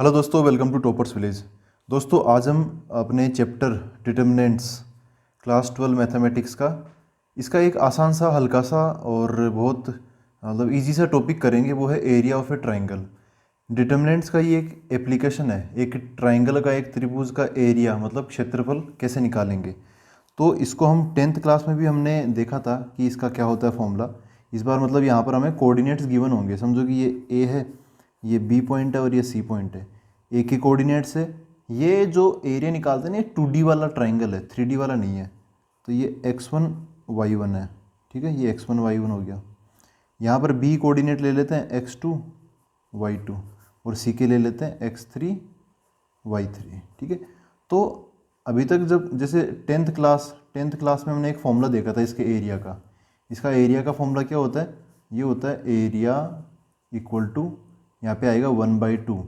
Hello दोस्तों, welcome to toppers village. दोस्तों, आज हम अपने चैप्टर डिटर्मिनेंट्स क्लास 12 मैथमेटिक्स का इसका एक आसान सा हल्का सा और बहुत मतलब इजी सा टॉपिक करेंगे। वो है area of A triangle. Determinants का ये एक एप्लीकेशन है। एक ट्राइंगल का, एक त्रिभुज का एरिया मतलब क्षेत्रफल कैसे निकालेंगे। तो इसको हम 10th क्लास में भी हमने देखा था कि इसका क्या होता है फॉर्मूला। इस बार मतलब यहाँ पर हमें कोऑर्डिनेट्स गिवन होंगे। समझो कि ये ए है, ये बी पॉइंट है और ये सी पॉइंट है। ए के कोऑर्डिनेट्स है। ये जो एरिया निकालते हैं ना, ये 2D वाला ट्राइंगल है, 3D वाला नहीं है। तो ये x1 y1 है, ठीक है। ये x1 y1 हो गया। यहाँ पर बी कोऑर्डिनेट ले लेते हैं x2 y2 और सी के ले लेते हैं x3 y3, ठीक है। तो अभी तक जब जैसे 10th क्लास में हमने एक फॉर्मूला देखा था इसके एरिया का। इसका एरिया का फॉर्मूला क्या होता है? ये होता है एरिया इक्वल टू, यहाँ पे आएगा 1/2।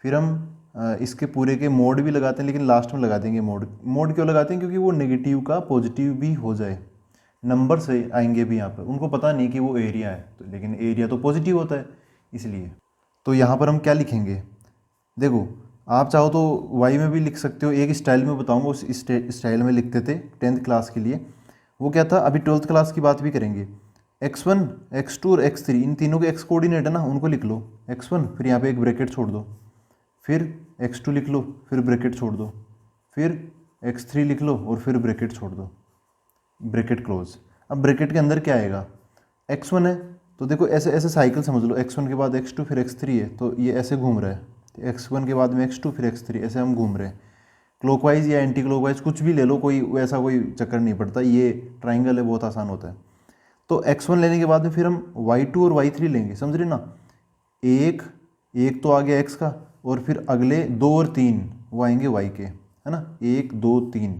फिर हम इसके पूरे के मोड भी लगाते हैं, लेकिन लास्ट में लगा देंगे मोड। मोड क्यों लगाते हैं? क्योंकि वो नेगेटिव का पॉजिटिव भी हो जाए। नंबर से आएंगे भी यहाँ पर, उनको पता नहीं कि वो एरिया है, तो लेकिन एरिया तो पॉजिटिव होता है इसलिए। तो यहाँ पर हम क्या लिखेंगे? देखो, आप चाहो तो वाई में भी लिख सकते हो। एक स्टाइल में बताऊंगा, उस स्टाइल में लिखते थे 10th क्लास के लिए। वो क्या था? अभी 12th क्लास की बात भी करेंगे। x1 x2 और x3, इन तीनों के x कोऑर्डिनेट है ना, उनको लिख लो। x1, फिर यहाँ पे एक ब्रैकेट छोड़ दो, फिर x2 लिख लो, फिर ब्रैकेट छोड़ दो, फिर x3 लिख लो और फिर ब्रैकेट छोड़ दो, ब्रैकेट क्लोज। अब ब्रैकेट के अंदर क्या आएगा? x1 है, तो देखो ऐसे ऐसे साइकिल समझ लो। x1 के बाद x2 फिर x3 है, तो ये ऐसे घूम रहा है। x1 के बाद में x2 फिर x3, ऐसे हम घूम रहे हैं। क्लॉकवाइज या एंटी क्लॉकवाइज कुछ भी ले लो, कोई वैसा कोई चक्कर नहीं पड़ता। ये ट्राइंगल है, बहुत आसान होता है। तो x1 लेने के बाद में फिर हम y2 और y3 लेंगे, समझ रहे ना। एक एक तो आ गया x का, और फिर अगले 2 और 3 वो आएंगे y के, है ना। 1 2 3,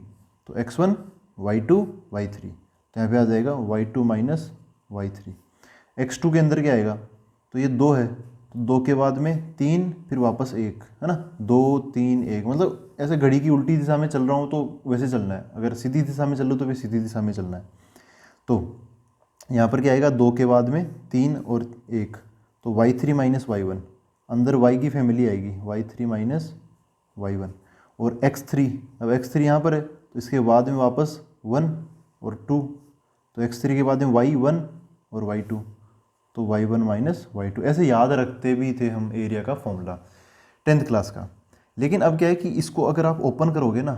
तो x1 y2 y3, तो यहाँ पे आ जाएगा y2 माइनस y3। x2 के अंदर क्या आएगा? तो ये 2 है, तो 2 के बाद में 3, फिर वापस 1, है ना। 2 3 1, मतलब ऐसे घड़ी की उल्टी दिशा में चल रहा हूँ तो वैसे चलना है। अगर सीधी दिशा में चल रहा हूँ तो फिर सीधी दिशा में चलना है। तो यहाँ पर क्या आएगा? 2 के बाद में 3 और 1, तो y3 माइनस y1। अंदर y की फैमिली आएगी, y3 माइनस y1 और x3। अब x3 यहाँ पर है, तो इसके बाद में वापस 1 और 2, तो x3 के बाद में y1 और y2, तो y1 माइनस y2। ऐसे याद रखते भी थे हम एरिया का फॉर्मूला 10th क्लास का। लेकिन अब क्या है कि इसको अगर आप ओपन करोगे ना,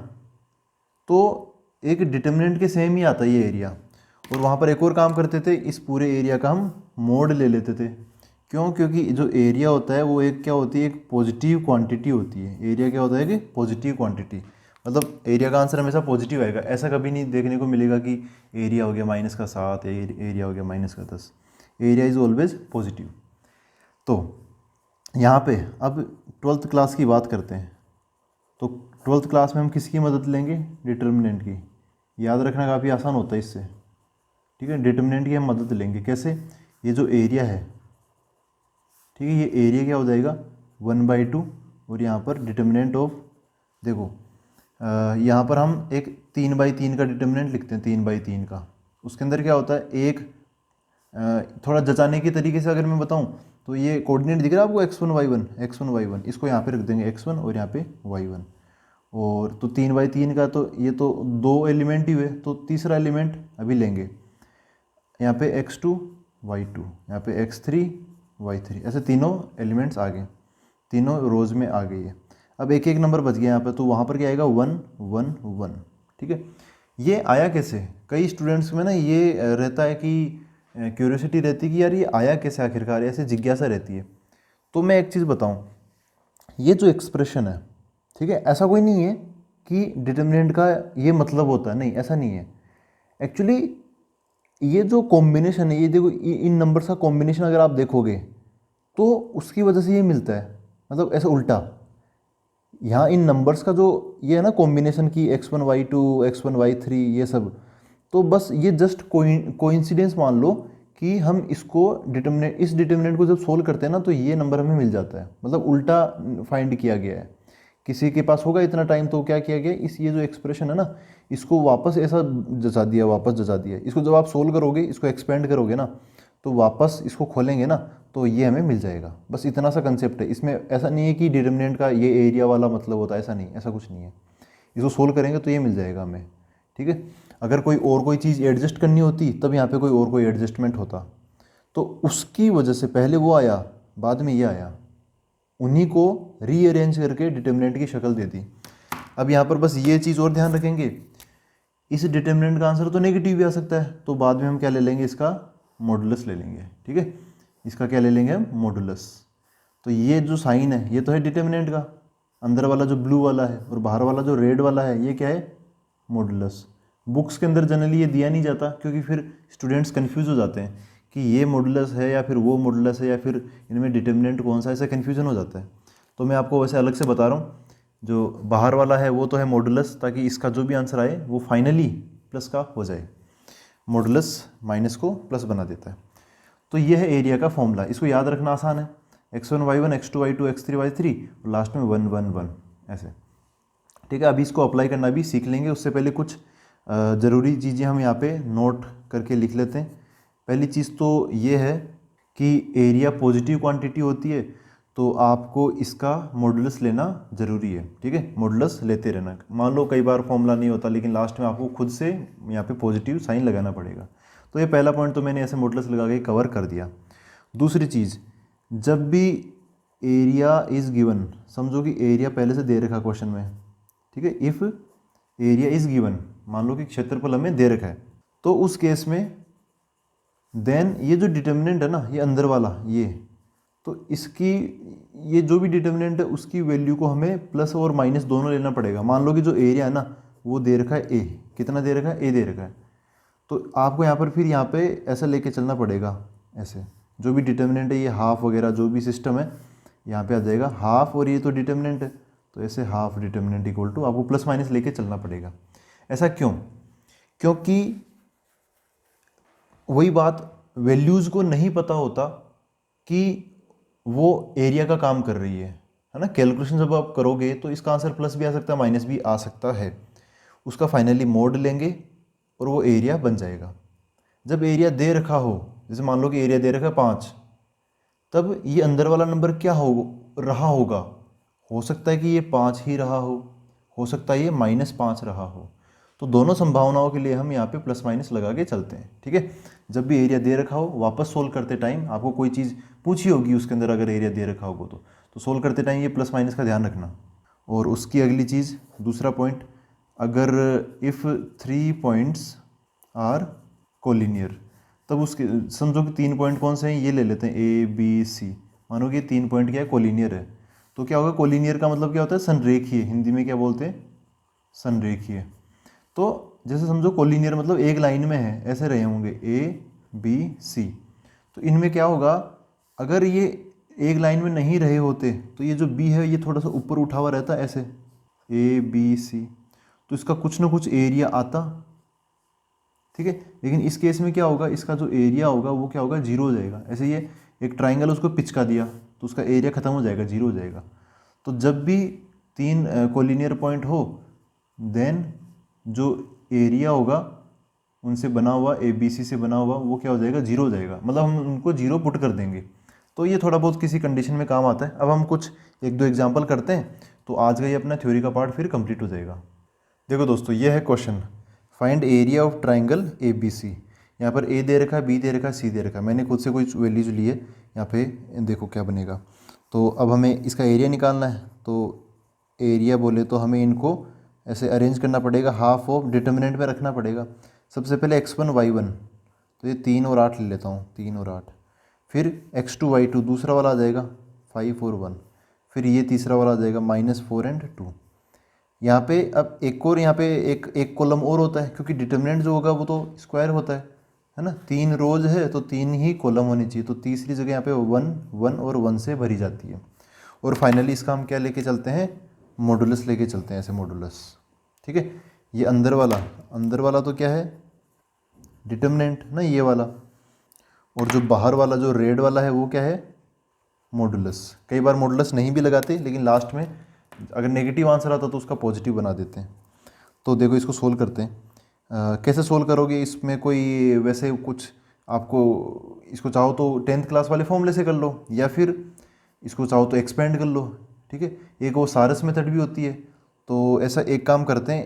तो एक डिटर्मिनेंट के सेम ही आता है ये एरिया। और वहाँ पर एक और काम करते थे, इस पूरे एरिया का हम मोड ले लेते थे। क्यों? क्योंकि जो एरिया होता है वो एक क्या होती है? एक पॉजिटिव क्वांटिटी होती है। एरिया क्या होता है? कि पॉजिटिव क्वांटिटी, मतलब एरिया का आंसर हमेशा पॉजिटिव आएगा। ऐसा कभी नहीं देखने को मिलेगा कि एरिया हो गया -7, एरिया हो गया -10। Area is always positive. तो यहाँ पे अब 12th क्लास की बात करते हैं। तो 12th क्लास में हम किसकी मदद लेंगे? डिटर्मिनेंट की। याद रखना काफ़ी आसान होता है इससे, ठीक है। डिटर्मिनेंट की हम मदद लेंगे। कैसे? ये जो एरिया है, ठीक है, ये एरिया क्या हो जाएगा? 1/2। और यहाँ पर डिटर्मिनेंट ऑफ, देखो यहाँ पर हम एक 3/3 का डिटर्मिनेंट लिखते हैं, 3/3 का। उसके अंदर क्या होता है? एक थोड़ा जचाने के तरीके से अगर मैं बताऊँ, तो ये कोऑर्डिनेट दिख रहा है आपको x1 y1, इसको यहाँ पे रख देंगे x1 और यहाँ पे y1। और तो 3/3 का, तो ये तो 2 एलिमेंट ही हुए, तो तीसरा एलिमेंट अभी लेंगे। यहाँ पे x2 y2, यहाँ पे x3 y3, ऐसे तीनों एलिमेंट्स आ गए, तीनों रोज में आ गई है। अब एक एक नंबर बच गया यहाँ पे, तो वहाँ पर क्या आएगा? 1 1 1, ठीक है। ये आया कैसे? कई स्टूडेंट्स में ना ये रहता है कि क्यूरियोसिटी रहती है कि यार ये आया कैसे आखिरकार, ऐसे जिज्ञासा रहती है। तो मैं एक चीज़ बताऊँ, ये जो एक्सप्रेशन है, ठीक है, ऐसा कोई नहीं है कि डिटर्मिनेंट का ये मतलब होता है, नहीं, ऐसा नहीं है। एक्चुअली ये जो कॉम्बिनेशन है, ये देखो, इन नंबर्स का कॉम्बिनेशन अगर आप देखोगे तो उसकी वजह से ये मिलता है, मतलब ऐसा उल्टा। यहाँ इन नंबर्स का जो ये है ना कॉम्बिनेशन की x1 y2 x1 y3 ये सब, तो बस ये जस्ट कोइंसिडेंस मान लो कि हम इसको इस डिटर्मिनेंट को जब सोल्व करते हैं ना, तो ये नंबर हमें मिल जाता है। मतलब उल्टा फाइंड किया गया है। किसी के पास होगा इतना टाइम, तो क्या किया गया, इस ये जो एक्सप्रेशन है ना, इसको वापस ऐसा जचा दिया, वापस जचा दिया। इसको जब आप सोल्व करोगे, इसको एक्सपेंड करोगे ना, तो वापस इसको खोलेंगे ना तो ये हमें मिल जाएगा। बस इतना सा कंसेप्ट है इसमें। ऐसा नहीं है कि डिटर्मिनेंट का ये एरिया वाला मतलब होता है, ऐसा नहीं, ऐसा कुछ नहीं है। इसको सोल्व करेंगे तो ये मिल जाएगा हमें, ठीक है। अगर कोई चीज़ एडजस्ट करनी होती तब यहाँ पे कोई एडजस्टमेंट होता, तो उसकी वजह से पहले वो आया, बाद में ये आया, उन्हीं को रीअरेंज करके डिटर्मिनेंट की शक्ल दे दी। अब यहाँ पर बस ये चीज़ और ध्यान रखेंगे, इस डिटर्मिनेंट का आंसर तो नेगेटिव भी आ सकता है, तो बाद में हम क्या ले लेंगे, इसका मॉडुलस ले लेंगे, ठीक है। इसका क्या ले लेंगे हम, मॉडुलस। तो ये जो साइन है ये तो है डिटर्मिनेंट का, अंदर वाला जो ब्लू वाला है, और बाहर वाला जो रेड वाला है ये क्या है, मॉडुलस। बुक्स के अंदर जनरली ये दिया नहीं जाता, क्योंकि फिर स्टूडेंट्स कन्फ्यूज़ हो जाते हैं कि ये मॉडुलस है या फिर वो मॉडुलस है या फिर इनमें डिटर्मिनेंट कौन सा, ऐसा कन्फ्यूजन हो जाता है। तो मैं आपको वैसे अलग से बता रहा हूँ, जो बाहर वाला है वो तो है मॉडुलस, ताकि इसका जो भी आंसर आए वो फाइनली प्लस का हो जाए। मॉडुलस माइनस को प्लस बना देता है। तो ये है एरिया का फॉर्मूला, इसको याद रखना आसान है, x1 y1 x2 y2 x3 y3 और लास्ट में 1 1 1 ऐसे, ठीक है। अभी इसको अप्लाई करना भी सीख लेंगे, उससे पहले कुछ ज़रूरी चीज़ें हम यहाँ पे नोट करके लिख लेते हैं। पहली चीज़ तो ये है कि एरिया पॉजिटिव क्वांटिटी होती है तो आपको इसका मॉडुलस लेना ज़रूरी है, ठीक है। मॉडुलस लेते रहना। मान लो कई बार फॉर्मूला नहीं होता लेकिन लास्ट में आपको खुद से यहाँ पे पॉजिटिव साइन लगाना पड़ेगा। तो ये पहला पॉइंट तो मैंने ऐसे मॉडुलस लगा के कवर कर दिया। दूसरी चीज़, जब भी एरिया इज़ गिवन, समझो कि एरिया पहले से दे रखा क्वेश्चन में, ठीक है। इफ़ एरिया इज़ गिवन, मान लो कि क्षेत्रफल हमें दे रखा है, तो उस केस में देन ये जो डिटर्मिनेंट है ना, ये अंदर वाला ये, तो इसकी ये जो भी डिटर्मिनेंट है उसकी वैल्यू को हमें प्लस और माइनस दोनों लेना पड़ेगा। मान लो कि जो एरिया है ना वो दे रखा है ए, कितना दे रखा है, ए दे रखा है, तो आपको यहाँ पर फिर यहाँ पे ऐसा लेके चलना पड़ेगा, ऐसे जो भी डिटर्मिनेंट है ये हाफ वगैरह जो भी सिस्टम है यहाँ पे आ जाएगा हाफ, और ये तो डिटर्मिनेंट है तो ऐसे हाफ डिटर्मिनेंट इक्वल टू, आपको प्लस माइनस लेके चलना पड़ेगा। ऐसा क्यों, क्योंकि वही बात, वैल्यूज़ को नहीं पता होता कि वो एरिया का काम कर रही है ना। कैलकुलेशन जब आप करोगे तो इसका आंसर प्लस भी आ सकता है, माइनस भी आ सकता है, उसका फाइनली मोड लेंगे और वो एरिया बन जाएगा। जब एरिया दे रखा हो, जैसे मान लो कि एरिया दे रखा है 5, तब ये अंदर वाला नंबर क्या रहा होगा, हो सकता है कि ये 5 ही रहा हो सकता है ये -5 रहा हो। तो दोनों संभावनाओं के लिए हम यहाँ पे प्लस माइनस लगा के चलते हैं, ठीक है। जब भी एरिया दे रखा हो, वापस सोल्व करते टाइम आपको कोई चीज़ पूछी होगी उसके अंदर, अगर एरिया दे रखा होगा तो सोल्व करते टाइम ये प्लस माइनस का ध्यान रखना। और उसकी अगली चीज़, दूसरा पॉइंट, अगर इफ़ 3 पॉइंट्स आर कोलिनियर, तब उसके समझो कि 3 पॉइंट कौन से हैं, ये ले लेते हैं ए बी सी। मानो कि 3 पॉइंट क्या है, कोलिनियर है, तो क्या होगा, कोलिनियर का मतलब क्या होता है, संरेखीय, हिंदी में क्या बोलते हैं, संरेखीय। तो जैसे समझो कोलिनियर मतलब एक लाइन में है, ऐसे रहे होंगे ए बी सी, तो इनमें क्या होगा, अगर ये एक लाइन में नहीं रहे होते तो ये जो बी है ये थोड़ा सा ऊपर उठा हुआ रहता है ऐसे, ए बी सी, तो इसका कुछ ना कुछ एरिया आता, ठीक है। लेकिन इस केस में क्या होगा, इसका जो एरिया होगा वो क्या होगा, जीरो हो जाएगा। ऐसे ये एक ट्राइंगल उसको पिचका दिया तो उसका एरिया खत्म हो जाएगा, जीरो हो जाएगा। तो जब भी 3 कोलिनियर पॉइंट हो, देन जो एरिया होगा उनसे बना हुआ, ए बी सी से बना हुआ, वो क्या हो जाएगा, जीरो हो जाएगा, मतलब हम उनको जीरो पुट कर देंगे। तो ये थोड़ा बहुत किसी कंडीशन में काम आता है। अब हम कुछ 1-2 एग्जाम्पल करते हैं तो आज का ये अपना थ्योरी का पार्ट फिर कंप्लीट हो जाएगा। देखो दोस्तों, ये है question, find area of triangle A B C. यहाँ पर ए दे रखा है, बी दे रखा है, सी दे रखा है, मैंने खुद से कोई वैल्यूज ली है, यहाँ पे देखो क्या बनेगा। तो अब हमें इसका एरिया निकालना है, तो एरिया बोले तो हमें इनको ऐसे अरेंज करना पड़ेगा, हाफ ऑफ डिटर्मिनेंट में रखना पड़ेगा। सबसे पहले x1 y1, तो ये 3 और 8 ले लेता हूँ, 3 और 8, फिर x2 y2 दूसरा वाला आ जाएगा 5 और 1, फिर ये तीसरा वाला आ जाएगा -4 और 2। यहाँ पे अब एक और, यहाँ पे एक कॉलम और होता है, क्योंकि डिटर्मिनेंट जो होगा वो तो स्क्वायर होता है ना। 3 रोज है तो 3 ही कॉलम होनी चाहिए, तो तीसरी जगह यहाँ पे 1 1 और 1 से भरी जाती है। और फाइनली इसका हम क्या लेके चलते हैं, मॉडुलस लेके चलते हैं, ऐसे मॉडुलस, ठीक है। ये अंदर वाला तो क्या है, डिटर्मिनेंट ना, ये वाला, और जो बाहर वाला जो रेड वाला है वो क्या है, मॉडुलस। कई बार मॉडुलस नहीं भी लगाते, लेकिन लास्ट में अगर नेगेटिव आंसर आता तो उसका पॉजिटिव बना देते हैं। तो देखो इसको सोल्व करते हैं। कैसे सोल्व करोगे, इसमें कोई वैसे कुछ आपको इसको चाहो तो 10th क्लास वाले फॉर्मूले से कर लो, या फिर इसको चाहो तो एक्सपेंड कर लो, ठीक है। एक वो सारस मेथड भी होती है। तो ऐसा एक काम करते हैं,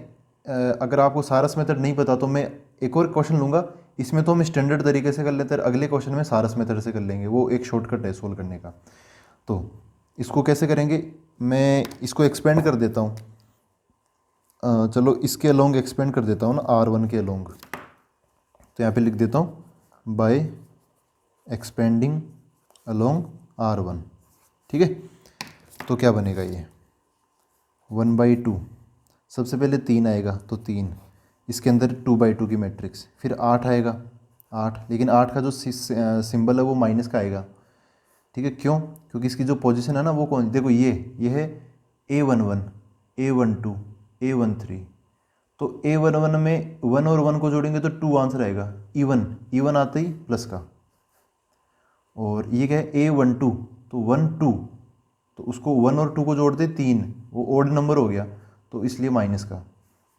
अगर आपको सारस मेथड नहीं पता तो मैं एक और क्वेश्चन लूँगा, इसमें तो हम स्टैंडर्ड तरीके से कर लेते हैं, अगले क्वेश्चन में सारस मेथड से कर लेंगे, वो एक शॉर्टकट है सोल्व करने का। तो इसको कैसे करेंगे, मैं इसको एक्सपेंड कर देता हूँ। चलो इसके अलोंग एक्सपेंड कर देता हूँ ना, R1 के अलोंग। तो यहाँ पे लिख देता हूँ बाय एक्सपेंडिंग अलोंग R1, ठीक है। तो क्या बनेगा ये 1/2, सबसे पहले 3 आएगा तो 3, इसके अंदर 2/2 की मैट्रिक्स, फिर 8 आएगा 8, लेकिन 8 का जो सिंबल है वो माइनस का आएगा, ठीक है। क्यों? क्योंकि इसकी जो पोजीशन है ना वो कौन, देखो ये है A11, A12, A13। तो A11 में 1 और 1 को जोड़ेंगे तो 2 आंसर आएगा, इवन आता ही प्लस का। और ये क्या है A12, तो 1 2, तो उसको 1 और 2 को जोड़ दे 3, वो ओड नंबर हो गया, तो इसलिए माइनस का,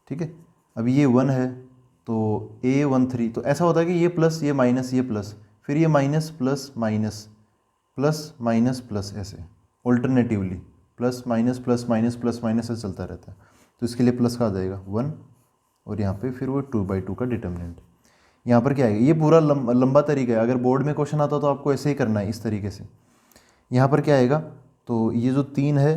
ठीक है। अब ये 1 है तो A13, तो ऐसा होता है कि ये प्लस ये माइनस ये प्लस, फिर ये minus plus minus plus minus plus, ऐसे alternatively plus minus plus minus plus minus से चलता रहता है। तो इसके लिए प्लस का आ जाएगा 1, और यहाँ पे फिर वो 2/2 का डिटर्मिनेंट। यहाँ पर क्या आएगा, ये पूरा लंबा तरीका है, अगर बोर्ड में क्वेश्चन आता तो आपको ऐसे ही करना है इस तरीके से। यहाँ पर क्या आएगा, तो ये जो 3 है,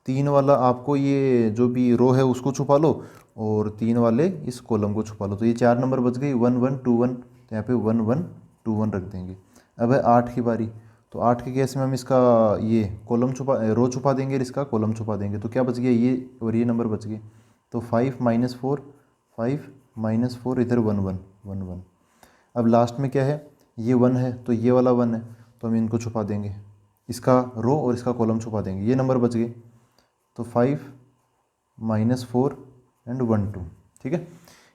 3 वाला आपको ये जो भी रो है उसको छुपा लो, और 3 वाले इस कॉलम को छुपा लो, तो ये 4 नंबर बच गई, 1 1 2 1, तो यहाँ पे 1 1 2 1 रख देंगे। अब है 8 की बारी, तो 8 के केस में हम इसका ये कॉलम रो छुपा देंगे और इसका कॉलम छुपा देंगे, तो क्या बच गया, ये और ये नंबर बच गए। तो 5 - 4, 5 - 4, इधर 1 1 1 1। अब लास्ट में क्या है, ये 1 है तो ये वाला 1 है, तो हम इनको छुपा देंगे, इसका रो और इसका कॉलम छुपा देंगे, ये नंबर बच गए। तो 5 - 4 एंड 1 2, ठीक है।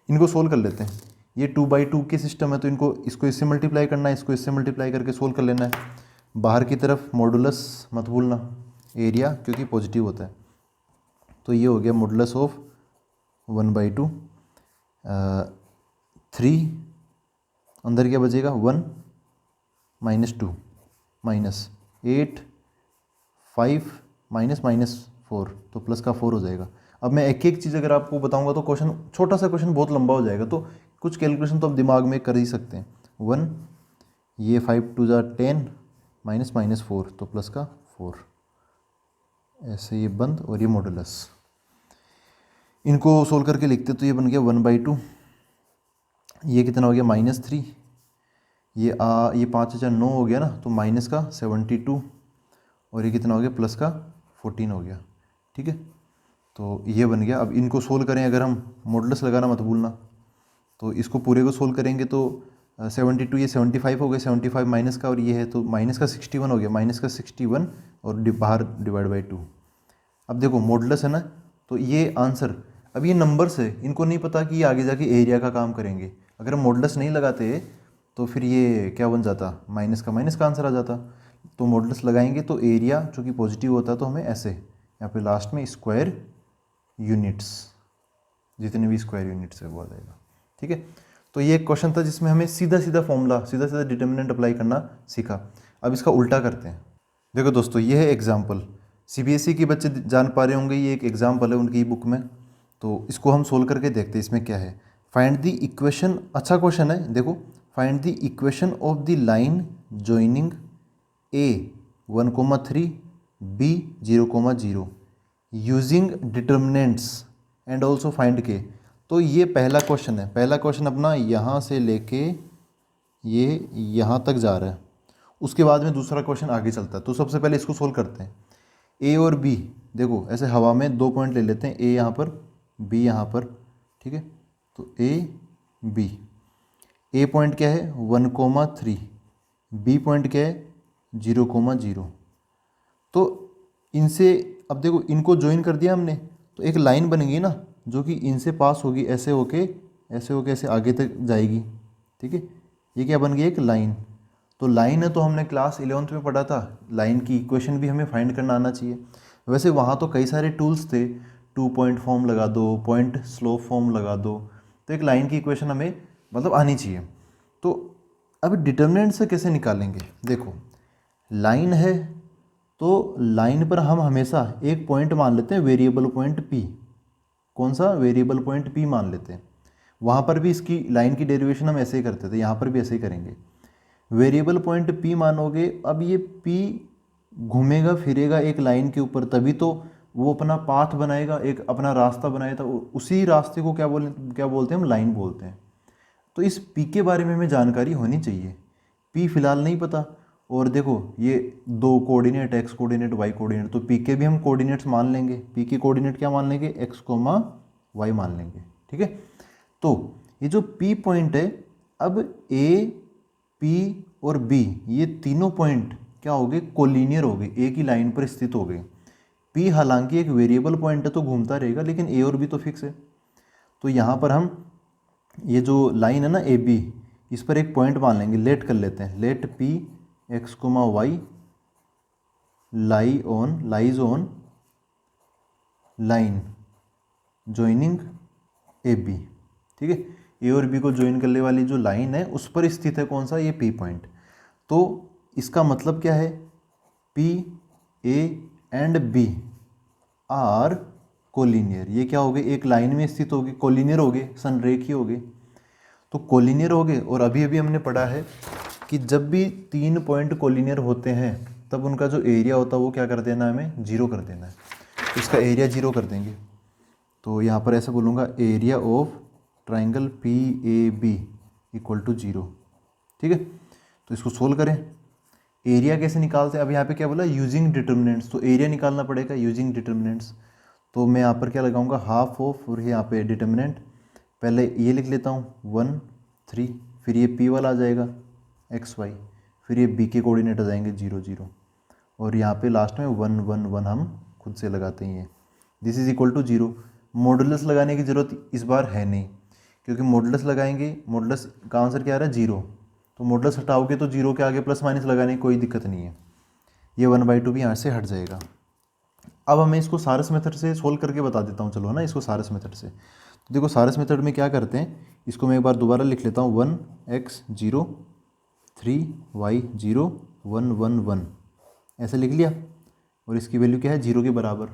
इनको सोल्व कर लेते हैं, ये 2/2 के सिस्टम है, तो इनको इसको इससे मल्टीप्लाई करना है, इसको इससे मल्टीप्लाई करके सोल्व कर लेना है। बाहर की तरफ मॉडुलस मत भूलना, एरिया क्योंकि पॉजिटिव होता है। तो ये हो गया मॉडुलस ऑफ 1/2, 3, अंदर क्या बचेगा 1 - 2 -8, 5 -4, तो प्लस का 4 हो जाएगा। अब मैं एक एक चीज़ अगर आपको बताऊंगा तो क्वेश्चन, छोटा सा क्वेश्चन बहुत लंबा हो जाएगा, तो कुछ कैलकुलेशन तो आप दिमाग में कर ही सकते हैं। 1, ये 5 2 10 -4, तो प्लस का 4, ऐसे ये बंद, और ये मॉडुलस। इनको सोल्व करके लिखते तो ये बन गया 1/2, ये कितना हो गया -3, ये 5 4 9 हो गया ना, तो माइनस का 72, और ये कितना हो गया प्लस का 14 हो गया, ठीक है। तो ये बन गया। अब इनको सोल्व करें, अगर हम मॉडुलस लगाना मत भूलना, तो इसको पूरे को सोल्व करेंगे तो 72, ये 75 हो गया, 75 माइनस का, और ये है तो माइनस का 61 हो गया, माइनस का 61, और बाहर /2। अब देखो मॉडुलस है ना, तो ये आंसर, अब ये नंबर्स है, इनको नहीं पता कि ये आगे जाके एरिया का काम करेंगे। अगर मॉडुलस नहीं लगाते तो फिर ये क्या बन जाता, माइनस का आंसर आ जाता। तो मॉडुलस लगाएंगे तो एरिया चूँकि पॉजिटिव होता है, तो हमें ऐसे यहाँ पे लास्ट में स्क्वायर यूनिट्स, जितने भी स्क्वायर यूनिट्स है वो आ जाएगा, ठीक है। तो ये एक क्वेश्चन था जिसमें हमें सीधा सीधा फॉर्मूला, सीधा सीधा डिटर्मिनेंट अप्लाई करना सीखा। अब इसका उल्टा करते हैं। देखो दोस्तों, ये है एग्जाम्पल, CBSE के बच्चे जान पा रहे होंगे, ये एक एग्जाम्पल है उनकी बुक में। तो इसको हम सोल्व करके देखते हैं इसमें क्या है। फाइंड द इक्वेशन, अच्छा क्वेश्चन है, देखो find the equation of the line joining A 1,3 B 0,0 using determinants and also find के। तो ये पहला क्वेश्चन है, पहला क्वेश्चन अपना यहाँ से लेके ये यहाँ तक जा रहा है, उसके बाद में दूसरा क्वेश्चन आगे चलता है। तो सबसे पहले इसको सोल्व करते हैं। A और B, देखो ऐसे हवा में 2 पॉइंट ले लेते हैं, A यहाँ पर B यहाँ पर, ठीक है। तो A B, A पॉइंट क्या है 1,3, B पॉइंट क्या है 0,0। तो इनसे अब देखो, इनको ज्वाइन कर दिया हमने, तो एक लाइन बनेगी ना जो कि इनसे पास होगी, ऐसे होके ऐसे आगे तक जाएगी, ठीक है। ये क्या बन गई, एक लाइन। तो लाइन है तो हमने क्लास 11th में पढ़ा था, लाइन की इक्वेशन भी हमें फाइंड करना आना चाहिए। वैसे वहाँ तो कई सारे टूल्स थे, 2 पॉइंट फॉर्म लगा दो, पॉइंट स्लोप फॉर्म लगा दो, तो एक लाइन की इक्वेशन हमें मतलब आनी चाहिए। तो अब डिटर्मिनेंट से कैसे निकालेंगे? देखो लाइन है तो लाइन पर हम हमेशा एक पॉइंट मान लेते हैं, वेरिएबल पॉइंट पी। कौन सा? वेरिएबल पॉइंट पी मान लेते हैं। वहाँ पर भी इसकी लाइन की डेरिवेशन हम ऐसे ही करते थे, यहाँ पर भी ऐसे ही करेंगे। वेरिएबल पॉइंट पी मानोगे, अब ये पी घूमेगा फिरेगा एक लाइन के ऊपर, तभी तो वो अपना पाथ बनाएगा, एक अपना रास्ता बनाएगा। उसी रास्ते को क्या बोलते हैं हम? लाइन बोलते हैं। तो इस पी के बारे में हमें जानकारी होनी चाहिए। पी फिलहाल नहीं पता, और देखो ये दो coordinate, x coordinate y coordinate, तो पी के भी हम कोऑर्डिनेट्स मान लेंगे। पी के कोऑर्डिनेट क्या मान लेंगे? एक्स कोमा वाई मान लेंगे। ठीक है, तो ये जो पी पॉइंट है, अब ए, पी और बी ये तीनों पॉइंट क्या हो गए? कोलिनियर हो गए, एक ही लाइन पर स्थित हो गए। पी हालांकि एक वेरिएबल पॉइंट है तो घूमता रहेगा, लेकिन ए और बी तो फिक्स है। तो यहाँ पर हम ये जो लाइन है ना ए बी, इस पर एक पॉइंट मान लेंगे, लेट कर लेते हैं। Let P x comma y lies on line joining A B. ठीक है, ए और बी को ज्वाइन करने वाली जो लाइन है उस पर स्थित है कौन सा? ये पी पॉइंट। तो इसका मतलब क्या है? P, A and B are collinear. ये क्या हो गए? एक लाइन में स्थित हो गए, कोलिनियर हो गए, संरेखीय हो गए। तो कोलिनियर हो गए, और अभी अभी हमने पढ़ा है कि जब भी तीन पॉइंट कोलिनियर होते हैं तब उनका जो एरिया होता है वो क्या कर देना है? हमें जीरो कर देना है। तो इसका एरिया जीरो कर देंगे। तो यहाँ पर ऐसे बोलूँगा, area of triangle P A B equal to zero. ठीक है, तो इसको सोल्व करें। एरिया कैसे निकालते हैं? अब यहाँ पे क्या बोला? Using determinants. तो एरिया निकालना पड़ेगा यूजिंग डिटर्मिनेंट्स। तो मैं यहाँ पर क्या लगाऊंगा? हाफ ऑफ, और यहाँ पे डिटर्मिनेंट पहले ये लिख लेता हूँ 1 3, फिर ये पी वाला आ जाएगा एक्स वाई, फिर ये बी के कोऑर्डिनेट आ जाएंगे 0 0, और यहाँ पे लास्ट में 1 1 1 हम खुद से लगाते हैं। This is equal to 0। Modulus लगाने की ज़रूरत इस बार है नहीं, क्योंकि मॉडुलस लगाएंगे, मॉडुलस का आंसर क्या आ रहा है? 0। तो मॉडुलस हटाओगे तो 0 के आगे प्लस माइनस लगाने की कोई दिक्कत नहीं है। ये 1/2 भी यहाँ से हट जाएगा। अब हमें इसको सारस मेथड से सोल्व करके बता देता हूँ, चलो है ना, इसको सारस मेथड से। तो देखो सारस मेथड में क्या करते हैं, इसको मैं एक बार दोबारा लिख लेता हूँ। 1x 0 3y 0 1 1 1 ऐसे लिख लिया, और इसकी वैल्यू क्या है? 0 के बराबर।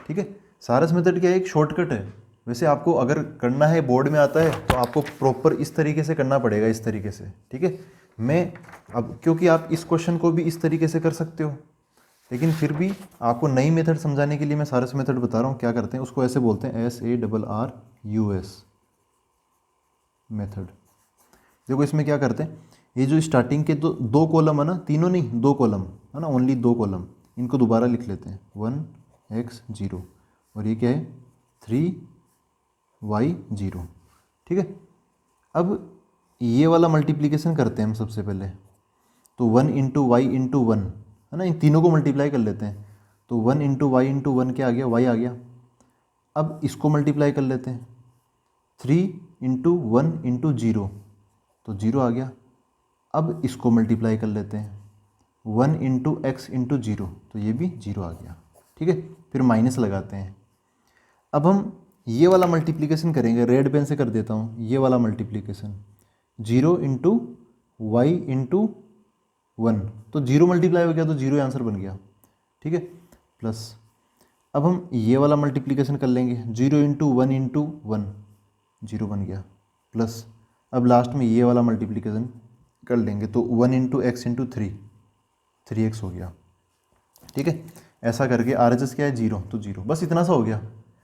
ठीक है, सारस मेथड क्या है? एक शॉर्टकट है। वैसे आपको अगर करना है, बोर्ड में आता है, तो आपको प्रॉपर इस तरीके से करना पड़ेगा, इस तरीके से। ठीक है, मैं अब क्योंकि आप इस क्वेश्चन को भी इस तरीके से कर सकते हो, लेकिन फिर भी आपको नई मेथड समझाने के लिए मैं सारस मेथड बता रहा हूँ। क्या करते हैं, उसको ऐसे बोलते हैं SARRUS मेथड। देखो इसमें क्या करते हैं, ये जो स्टार्टिंग के दो कॉलम है ना, तीनों नहीं, दो कॉलम है ना, ओनली दो कॉलम, इनको दोबारा लिख लेते हैं। 1x 0, और ये क्या है? 3y 0। ठीक है, अब ये वाला मल्टीप्लिकेशन करते हैं हम सबसे पहले। तो 1 इंटू वाई इंटू 1 है ना, इन तीनों को मल्टीप्लाई कर लेते हैं। तो 1 इंटू वाई इंटू 1 क्या आ गया? y आ गया। अब इसको मल्टीप्लाई कर लेते हैं। 3 इंटू 1 इंटू 0, तो 0 आ गया। अब इसको मल्टीप्लाई कर लेते हैं। 1 इंटू एक्स इंटू 0, तो ये भी 0 आ गया। ठीक है, फिर माइनस लगाते हैं। अब हम ये वाला मल्टीप्लिकेशन करेंगे, रेड पेन से कर देता हूँ ये वाला मल्टीप्लिकेशन। 0 इंटू वाई इंटू 1, तो 0 मल्टीप्लाई हो गया, तो 0 आंसर बन गया। ठीक है, प्लस अब हम ये वाला मल्टीप्लिकेशन कर लेंगे। 0 इंटू 1 इंटू 1, 0 बन गया, प्लस अब लास्ट में ये वाला मल्टीप्लिकेशन कर लेंगे। तो 1 इंटू एक्स इंटू 3x हो गया। ठीक है, ऐसा करके RHS क्या है? 0, तो 0, बस इतना सा हो गया।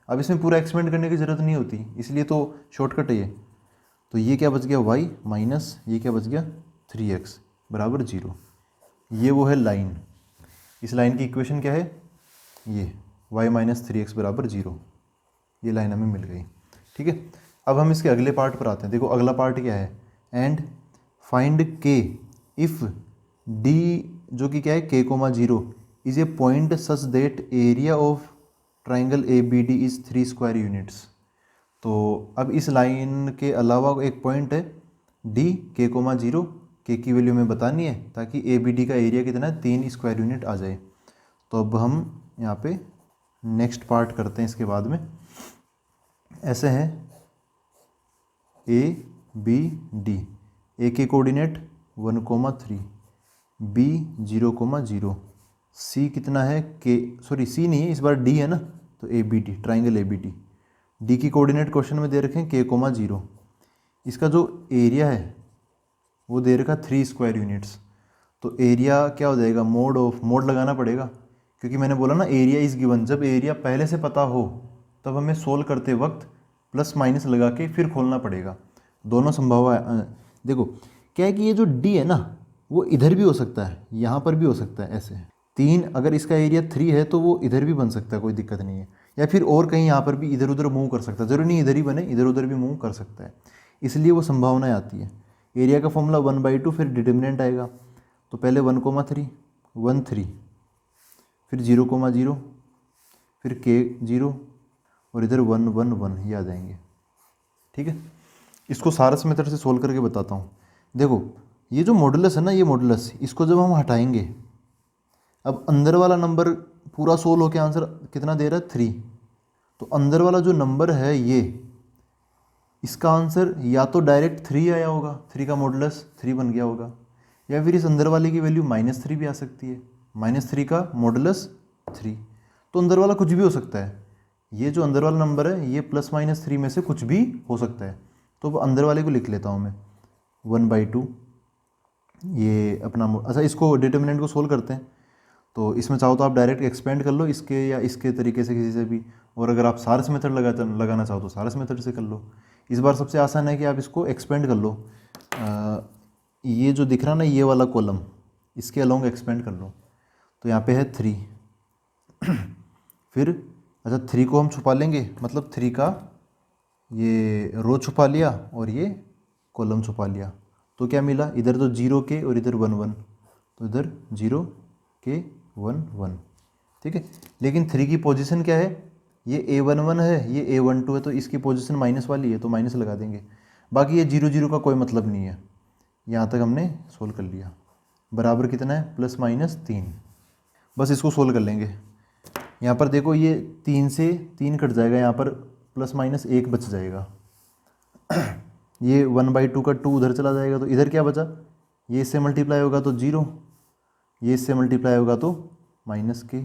अब इसमें पूरा एक्सपेंड करने की ज़रूरत नहीं होती, इसलिए तो शॉर्टकट है ये। तो ये क्या बच गया? y माइनस ये क्या बच गया? 3x बराबर 0। ये वो है लाइन। इस लाइन की इक्वेशन क्या है? ये y माइनस 3x बराबर 0। ये लाइन हमें मिल गई। ठीक है, अब हम इसके अगले पार्ट पर आते हैं। देखो अगला पार्ट क्या है? And find k if d जो कि क्या है? k, 0 is a point such that area of triangle ABD is 3 square units. तो अब इस लाइन के अलावा एक पॉइंट है d, k, 0, k की वैल्यू हमें बतानी है, ताकि ABD का एरिया कितना है? 3 स्क्वायर यूनिट आ जाए। तो अब हम यहाँ पे नेक्स्ट पार्ट करते हैं इसके बाद में। ऐसे हैं ABD, A के कोऑर्डिनेट 1,3, बी 0,0, सी कितना है के, सॉरी सी नहीं है इस बार डी है ना, तो A B D, triangle A B D. D की कोऑर्डिनेट क्वेश्चन में दे रखे हैं k,0। इसका जो एरिया है वो दे रखा 3 स्क्वायर यूनिट्स। तो एरिया क्या हो जाएगा, मोड लगाना पड़ेगा, क्योंकि मैंने बोला ना एरिया इज़ गिवन। जब एरिया पहले से पता हो तब हमें सोल्व करते वक्त प्लस माइनस लगा के फिर खोलना पड़ेगा। दोनों संभव है। देखो क्या है कि ये जो डी है ना वो इधर भी हो सकता है, यहाँ पर भी हो सकता है, ऐसे 3, अगर इसका एरिया 3 है तो वो इधर भी बन सकता है, कोई दिक्कत नहीं है। या फिर और कहीं यहाँ पर भी इधर उधर मूव कर सकता है, ज़रूरी नहीं इधर ही बने, इधर उधर भी मूव कर सकता है, इसलिए वो संभावनाएं आती है। एरिया का फॉर्मूला 1/2, फिर डिटर्मिनेंट आएगा। तो पहले 1,3, 1,3, फिर 0,0, फिर k0 और इधर 1,1,1, ये आ जाएंगे। ठीक है, इसको सारस मेथड से सोल्व करके बताता हूँ। देखो ये जो मॉडुलस है ना, ये मॉडुलस, इसको जब हम हटाएंगे, अब अंदर वाला नंबर पूरा सोल्व होकर आंसर कितना दे रहा है 3, तो अंदर वाला जो नंबर है ये, इसका आंसर या तो डायरेक्ट 3 आया होगा, 3 का मॉडुलस 3 बन गया होगा, या फिर इस अंदर वाले की वैल्यू -3 भी आ सकती है, -3 का मॉडुलस 3। तो अंदर वाला कुछ भी हो सकता है, ये जो अंदर वाला नंबर है ये +-3 में से कुछ भी हो सकता है। तो अंदर वाले को लिख लेता हूँ मैं 1/2, ये अपना। अच्छा इसको डिटर्मिनेंट को सोल्व करते हैं, तो इसमें चाहो तो आप डायरेक्ट एक्सपेंड कर लो इसके या इसके तरीके से किसी से भी, और अगर आप सारस मेथड लगाना चाहो तो सारस मेथड से कर लो। इस बार सबसे आसान है कि आप इसको एक्सपेंड कर लो। ये जो दिख रहा ना ये वाला कॉलम, इसके अलोंग एक्सपेंड कर लो। तो यहाँ पे है 3 फिर अच्छा 3 को हम छुपा लेंगे, मतलब 3 का ये रो छुपा लिया और ये कॉलम छुपा लिया। तो क्या मिला, इधर तो 0k और इधर 1,1, तो इधर 0k 1,1। ठीक है, लेकिन 3 की पोजीशन क्या है, ये A11 है, ये A12 है, तो इसकी पोजीशन माइनस वाली है तो माइनस लगा देंगे। बाकी ये 0,0 का कोई मतलब नहीं है। यहाँ तक हमने सोल्व कर लिया। बराबर कितना है, +-3। बस इसको सोल्व कर लेंगे। यहाँ पर देखो ये 3 से 3 कट जाएगा, यहाँ पर +-1 बच जाएगा। ये 1/2 का 2 उधर चला जाएगा, तो इधर क्या बचा, ये इससे मल्टीप्लाई होगा तो 0, ये इससे मल्टीप्लाई होगा तो -k,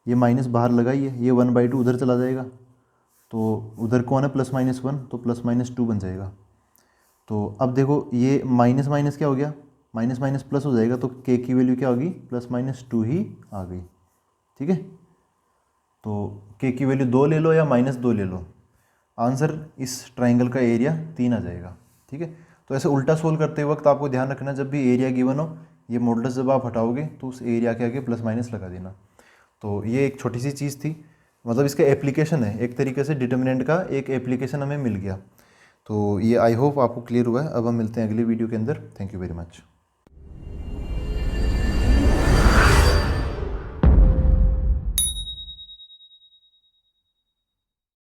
ये माइनस बाहर लगाइए, ये 1/2 उधर चला जाएगा, तो उधर कौन है +-1, तो +-2 बन जाएगा। तो अब देखो ये माइनस माइनस क्या हो गया, माइनस माइनस प्लस हो जाएगा, तो k की वैल्यू क्या होगी, +-2 ही आ गई। ठीक है, तो k की वैल्यू 2 ले लो या -2 ले लो, आंसर इस ट्राइंगल का एरिया 3 आ जाएगा। ठीक है, तो ऐसे उल्टा सोल्व करते वक्त आपको ध्यान रखना, जब भी एरिया गिवन हो, ये मॉडुलस जब आप हटाओगे तो उस एरिया के आगे +- लगा देना। तो ये एक छोटी सी चीज़ थी, मतलब इसका एप्लीकेशन है, एक तरीके से डिटर्मिनेंट का एक एप्लीकेशन हमें मिल गया। तो ये आई होप आपको क्लियर हुआ है। अब हम मिलते हैं अगले वीडियो के अंदर। Thank you very much.